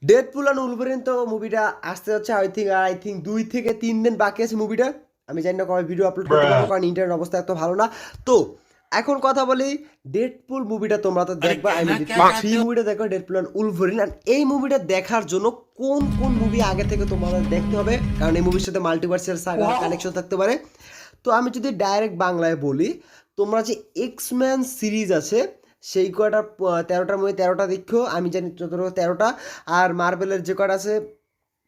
Deadpool and Wolverine তো মুভিটা আসতে যাচ্ছে আই থিঙ্ক 2 থেকে 3 দিন বাকি আছে মুভিটা। আমি জানি না কবে ভিডিও আপলোড করতে পারবো, কারণ ইন্টারনেট অবস্থা এত ভালো না। তো এখন কথা বলি, ডেডপুল মুভিটা তোমরা তো দেখবা, আমি থ্রি মুভিটা দেখো, ডেডপুল অ্যান্ড উলভারিন। অ্যান্ড এই মুভিটা দেখার জন্য কোন কোন মুভি আগে থেকে তোমাদের দেখতে হবে, কারণ এই মুভির সাথে মাল্টিভার্সের সাগা কানেকশন থাকতে পারে। তো আমি যদি ডাইরেক্ট বাংলায় বলি, তোমরা যে এক্সম্যান সিরিজ আছে সেই কয়টা 13টার মধ্যে 13টা দেখো, আমি জানি যতটুকু 13টা। আর মার্বেলের যে কয়টা আছে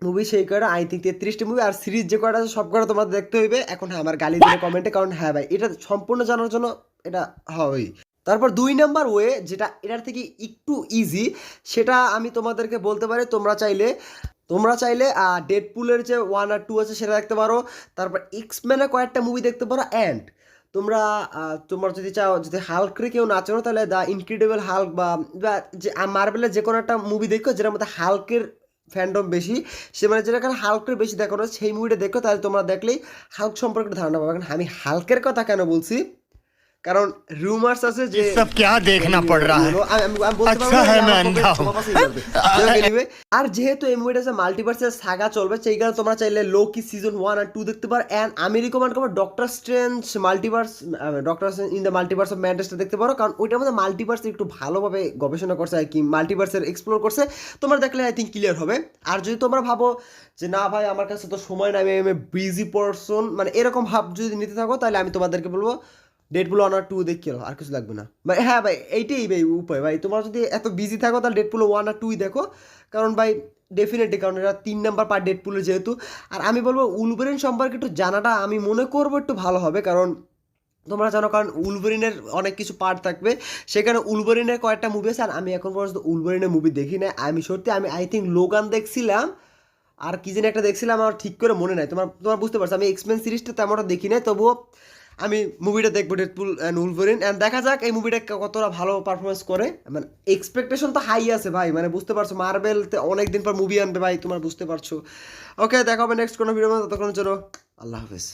মুভি সেই কয়টা আই থিঙ্ক 33টি মুভি। আর সিরিজ যে কয়টা আছে সব কয়টা তোমাদের দেখতে হইবে। এখন হ্যাঁ, আমার গালি দিলে কমেন্টে, কারণ হ্যাঁ ভাই এটা সম্পূর্ণ জানার জন্য এটা হবেই। তারপর 2 নাম্বার ওয়ে, যেটা এটার থেকে একটু ইজি, সেটা আমি তোমাদেরকে বলতে পারি, তোমরা চাইলে ডেডপুলের যে 1 আর 2 আছে সেটা দেখতে পারো। তারপর এক্সম্যানের কয়েকটা মুভি দেখতে পারো। অ্যান্ড তোমরা যদি চাও, যদি হাল্করে কেউ না চাও, তাহলে দ্য ইনক্রেডিবল হাল্ক বা যে মার্বেলের যে কোনো একটা মুভি দেখো যেটার মধ্যে হাল্কের ফ্যান্ডম বেশি, সে মানে যেটা হাল্কের বেশি দেখানো সেই মুভিটা দেখো, তাহলে তোমরা দেখলেই হাল্ক সম্পর্কে ধারণা পাবে। কারণ আমি হাল্কের কথা কেন বলছি, কারণ রুমার্স আছে যে सब क्या देखना पड़ रहा है। अच्छा है मैं अंधा हूं। আর যেহেতু এই মুভিটা মাল্টিভার্সের সাগা চলবে, সেই কারণে তোমরা চাইলে লোকি সিজন 1 আর 2 দেখতে পারো। অ্যান্ড আমি রিকমেন্ড করবো Doctor Strange in the Multiverse of ম্যাডনেসটা দেখতে পারো, কারণ ওইটার মধ্যে মাল্টিভার্স একটু ভালোভাবে গবেষণা করছে আর কি, মাল্টিভার্সের এক্সপ্লোর করছে। তোমরা দেখলে আই থিঙ্ক ক্লিয়ার হবে। আর যদি তোমরা ভাবো যে না ভাই আমার কাছে তো সময় নাই, আমি বিজি পারসন, মানে এরকম ভাব যদি নিতে থাকো, তাহলে আমি তোমাদেরকে বলবো ডেডপুল 1 আর 2 দেখি, আর কিছু লাগবে না ভাই। হ্যাঁ ভাই, এইটাই ভাই উপায় ভাই। তোমরা যদি এত বিজি থাকো তাহলে ডেডপুল 1 আর 2 দেখো, কারণ ভাই ডেফিনেটলি, কারণ এটা 3 নাম্বার পার্ট ডেডপুলের যেহেতু। আর আমি বলবো উলভারিন সম্পর্কে একটু জানাটা আমি মনে করবো একটু ভালো হবে, কারণ তোমরা জানো, কারণ উলভারিনের অনেক কিছু পার্ট থাকবে, সেখানে উলভারিনের কয়েকটা মুভি আছে। আর আমি এখন পর্যন্ত উলভারিনের মুভি দেখি না। আমি আই থিঙ্ক লোগান দেখছিলাম, আর কি যেন একটা দেখছিলাম, আমার ঠিক করে মনে নাই। তোমার বুঝতে পারছো, আমি এক্সমেন সিরিজটা তেমনটা দেখি নাই, তবুও আমি মুভিটা দেখবো ডেডপুল অ্যান্ড উলভারিন। অ্যান্ড দেখা যাক এই মুভিটা কতটা ভালো পারফরমেন্স করে। মানে এক্সপেকটেশন তো হাই আছে ভাই, মানে বুঝতে পারছো মার্বেলতে অনেকদিন পর মুভি আনবে ভাই, তোমার বুঝতে পারছো। ওকে, দেখা হবে নেক্সট কোনো ভিডিও, ততক্ষণ চলো আল্লাহ হাফেজ।